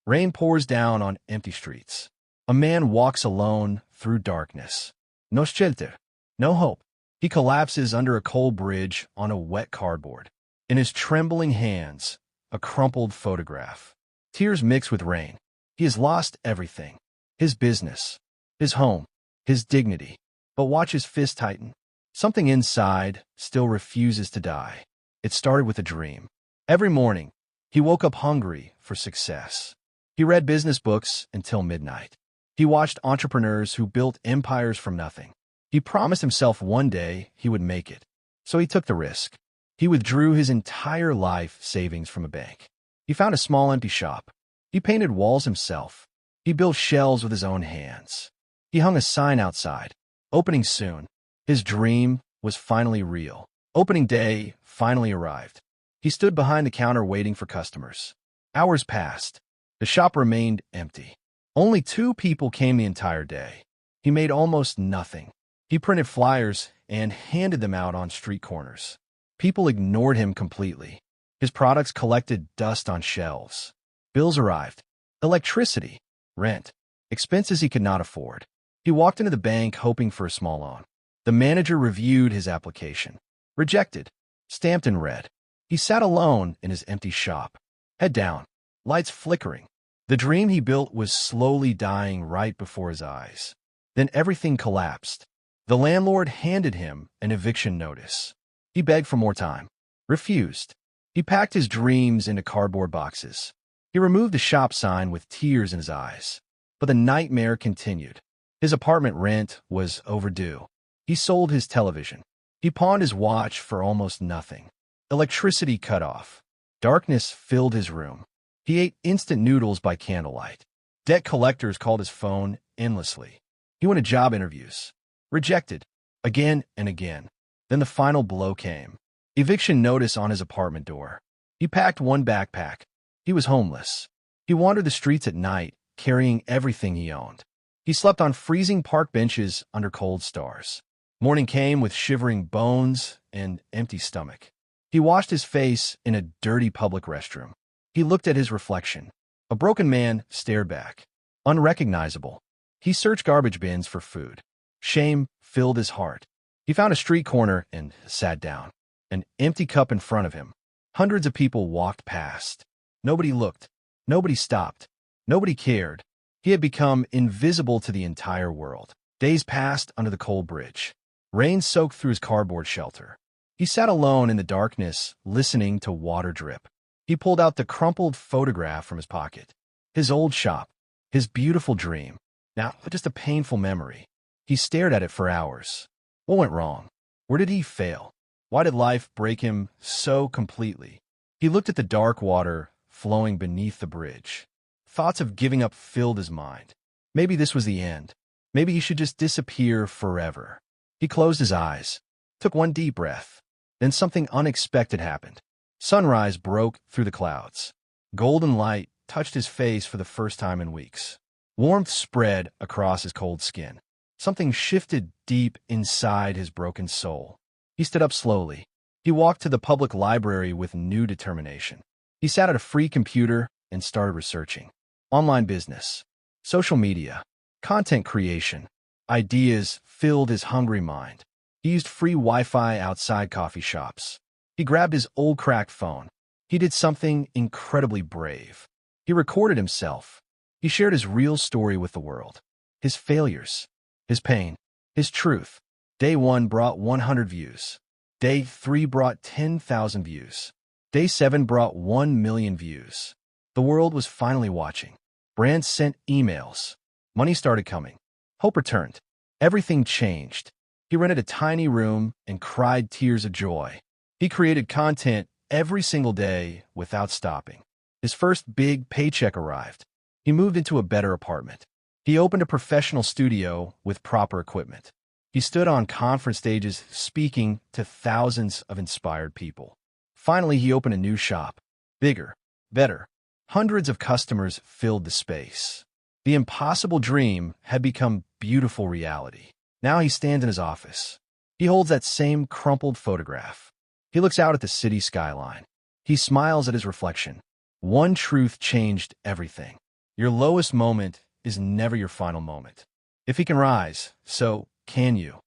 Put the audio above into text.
Rain pours down on empty streets. A man walks alone through darkness. No shelter, no hope. He collapses under a coal bridge on a wet cardboard. In his trembling hands, a crumpled photograph. Tears mix with rain. He has lost everything. His business, his home, his dignity. But watch his fist tighten. Something inside still refuses to die. It started with a dream. Every morning, he woke up hungry for success. He read business books until midnight. He watched entrepreneurs who built empires from nothing. He promised himself one day he would make it. So he took the risk. He withdrew his entire life savings from a bank. He found a small empty shop. He painted walls himself. He built shelves with his own hands. He hung a sign outside. Opening soon. His dream was finally real. Opening day finally arrived. He stood behind the counter waiting for customers. Hours passed. The shop remained empty. Only 2 people came the entire day. He made almost nothing. He printed flyers and handed them out on street corners. People ignored him completely. His products collected dust on shelves. Bills arrived. Electricity, rent, expenses he could not afford. He walked into the bank hoping for a small loan. The manager reviewed his application. Rejected. Stamped in red. He sat alone in his empty shop. Head down. Lights flickering. The dream he built was slowly dying right before his eyes. Then everything collapsed. The landlord handed him an eviction notice. He begged for more time. Refused. He packed his dreams into cardboard boxes. He removed the shop sign with tears in his eyes. But the nightmare continued. His apartment rent was overdue. He sold his television. He pawned his watch for almost nothing. Electricity cut off. Darkness filled his room. He ate instant noodles by candlelight. Debt collectors called his phone endlessly. He went to job interviews. Rejected. Again and again. Then the final blow came. Eviction notice on his apartment door. He packed one backpack. He was homeless. He wandered the streets at night, carrying everything he owned. He slept on freezing park benches under cold stars. Morning came with shivering bones and empty stomach. He washed his face in a dirty public restroom. He looked at his reflection. A broken man stared back. Unrecognizable. He searched garbage bins for food. Shame filled his heart. He found a street corner and sat down. An empty cup in front of him. Hundreds of people walked past. Nobody looked. Nobody stopped. Nobody cared. He had become invisible to the entire world. Days passed under the cold bridge. Rain soaked through his cardboard shelter. He sat alone in the darkness, listening to water drip. He pulled out the crumpled photograph from his pocket. His old shop. His beautiful dream. Now, just a painful memory. He stared at it for hours. What went wrong? Where did he fail? Why did life break him so completely? He looked at the dark water flowing beneath the bridge. Thoughts of giving up filled his mind. Maybe this was the end. Maybe he should just disappear forever. He closed his eyes, took one deep breath. Then something unexpected happened. Sunrise broke through the clouds. Golden light touched his face for the first time in weeks. Warmth spread across his cold skin. Something shifted deep inside his broken soul. He stood up slowly. He walked to the public library with new determination. He sat at a free computer and started researching. Online business, social media, content creation. Ideas filled his hungry mind. He used free Wi-Fi outside coffee shops. He grabbed his old cracked phone. He did something incredibly brave. He recorded himself. He shared his real story with the world. His failures, his pain, his truth. Day 1 brought 100 views. Day 3 brought 10,000 views. Day 7 brought 1 million views. The world was finally watching. Brands sent emails. Money started coming. Hope returned. Everything changed. He rented a tiny room and cried tears of joy. He created content every single day without stopping. His first big paycheck arrived. He moved into a better apartment. He opened a professional studio with proper equipment. He stood on conference stages speaking to thousands of inspired people. Finally, he opened a new shop. Bigger, better. Hundreds of customers filled the space. The impossible dream had become beautiful reality. Now he stands in his office. He holds that same crumpled photograph. He looks out at the city skyline. He smiles at his reflection. One truth changed everything. Your lowest moment is never your final moment. If he can rise, so can you.